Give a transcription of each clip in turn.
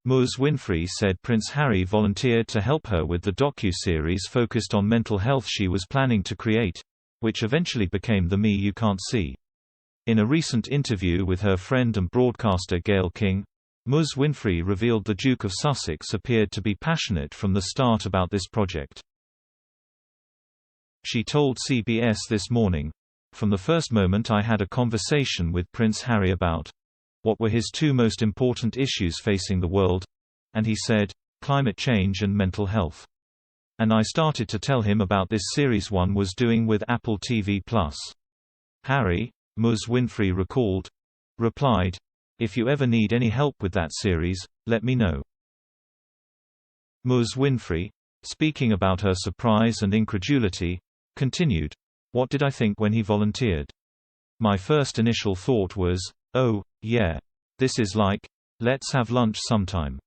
Ms. Winfrey said Prince Harry volunteered to help her with the docu-series focused on mental health she was planning to create, which eventually became The Me You Can't See. In a recent interview with her friend and broadcaster Gayle King, Ms. Winfrey revealed the Duke of Sussex appeared to be passionate from the start about this project. She told CBS This Morning, "From the first moment I had a conversation with Prince Harry about what were his two most important issues facing the world, and he said, climate change and mental health. And I started to tell him about this series one was doing with Apple TV+. Harry," Ms. Winfrey replied, "If you ever need any help with that series, let me know." Ms. Winfrey, speaking about her surprise and incredulity, continued, "What did I think when he volunteered? My first initial thought was, oh, yeah. This is like, let's have lunch sometime."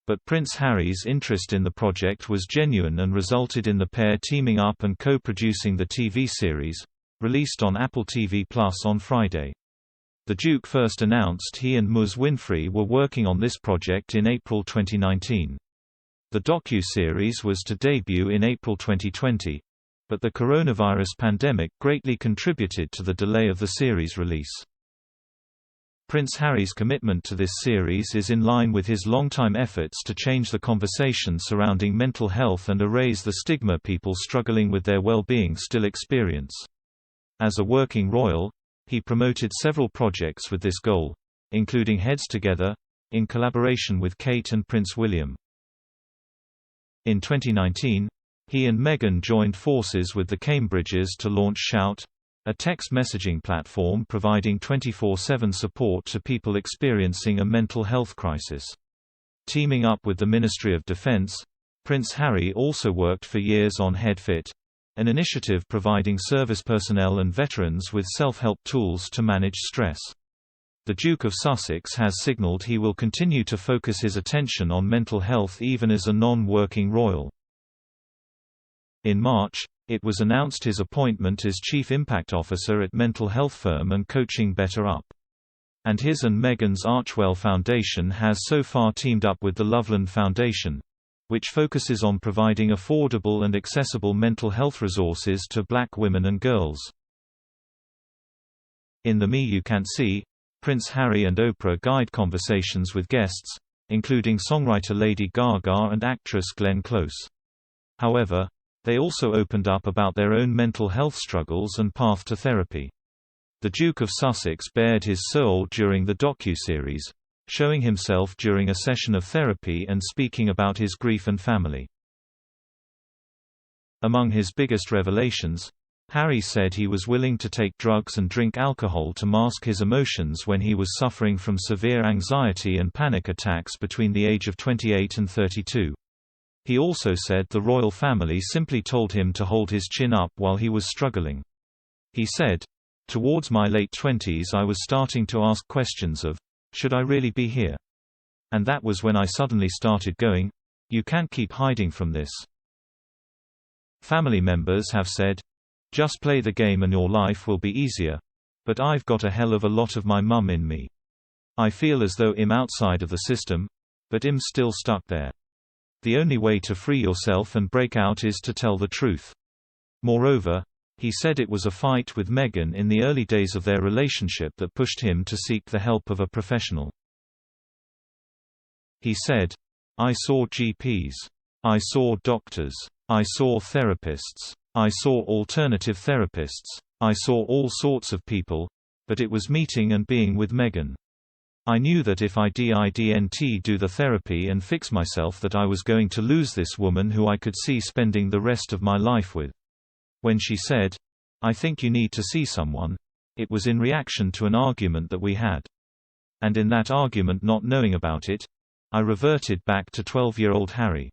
But Prince Harry's interest in the project was genuine and resulted in the pair teaming up and co-producing the TV series, released on Apple TV+ on Friday. The Duke first announced he and Ms. Winfrey were working on this project in April 2019. The docu-series was to debut in April 2020, but the coronavirus pandemic greatly contributed to the delay of the series release. Prince Harry's commitment to this series is in line with his longtime efforts to change the conversation surrounding mental health and erase the stigma people struggling with their well-being still experience. As a working royal, he promoted several projects with this goal, including Heads Together, in collaboration with Kate and Prince William. In 2019, he and Meghan joined forces with the Cambridges to launch Shout, a text messaging platform providing 24/7 support to people experiencing a mental health crisis. Teaming up with the Ministry of Defence, Prince Harry also worked for years on HeadFit, an initiative providing service personnel and veterans with self-help tools to manage stress. The Duke of Sussex has signalled he will continue to focus his attention on mental health even as a non-working royal. In March, it was announced his appointment as Chief Impact Officer at mental health firm and coaching Better Up. And his and Meghan's Archewell Foundation has so far teamed up with the Loveland Foundation, which focuses on providing affordable and accessible mental health resources to Black women and girls. In The Me You Can't See, Prince Harry and Oprah guide conversations with guests, including songwriter Lady Gaga and actress Glenn Close. However, they also opened up about their own mental health struggles and path to therapy. The Duke of Sussex bared his soul during the docu-series, showing himself during a session of therapy and speaking about his grief and family. Among his biggest revelations, Harry said he was willing to take drugs and drink alcohol to mask his emotions when he was suffering from severe anxiety and panic attacks between the age of 28 and 32. He also said the royal family simply told him to hold his chin up while he was struggling. He said, "Towards my late 20s I was starting to ask questions of, should I really be here? And that was when I suddenly started going, you can't keep hiding from this." Family members have said, "Just play the game and your life will be easier. But I've got a hell of a lot of my mum in me. I feel as though I'm outside of the system, but I'm still stuck there. The only way to free yourself and break out is to tell the truth." Moreover, he said it was a fight with Meghan in the early days of their relationship that pushed him to seek the help of a professional. He said, "I saw GPs. I saw doctors. I saw therapists. I saw alternative therapists. I saw all sorts of people, but it was meeting and being with Meghan. I knew that if I didn't do the therapy and fix myself that I was going to lose this woman who I could see spending the rest of my life with. When she said, 'I think you need to see someone,' it was in reaction to an argument that we had. And in that argument, not knowing about it, I reverted back to 12-year-old Harry."